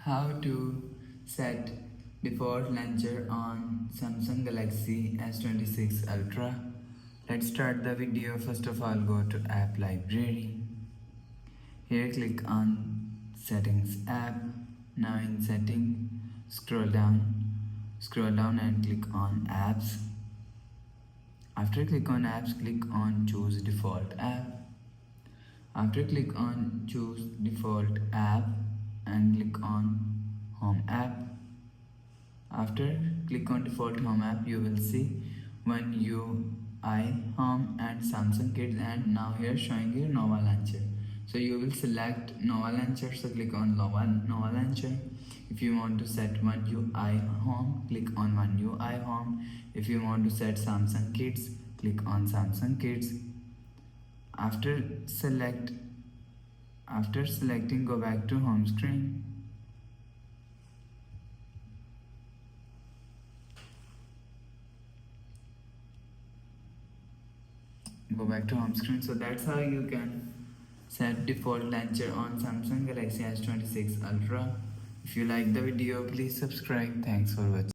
How to set default launcher on Samsung Galaxy S26 Ultra. Let's start the video. First of all, go to App Library. Here click on Settings app. Now in Setting, scroll down and click on Apps. After click on Apps, click on Choose Default App. After click on Choose Default App and click on Home App. After click on Default Home App, you will see One UI Home and Samsung Kids, and now here showing you Nova Launcher. So you will select Nova Launcher, so click on Nova Launcher. If you want to set One UI Home, click on One UI Home. If you want to set Samsung Kids, click on Samsung Kids. After selecting, go back to home screen. Go back to home screen. So that's how you can set default launcher on Samsung Galaxy S26 Ultra. If you like the video, please subscribe. Thanks for watching.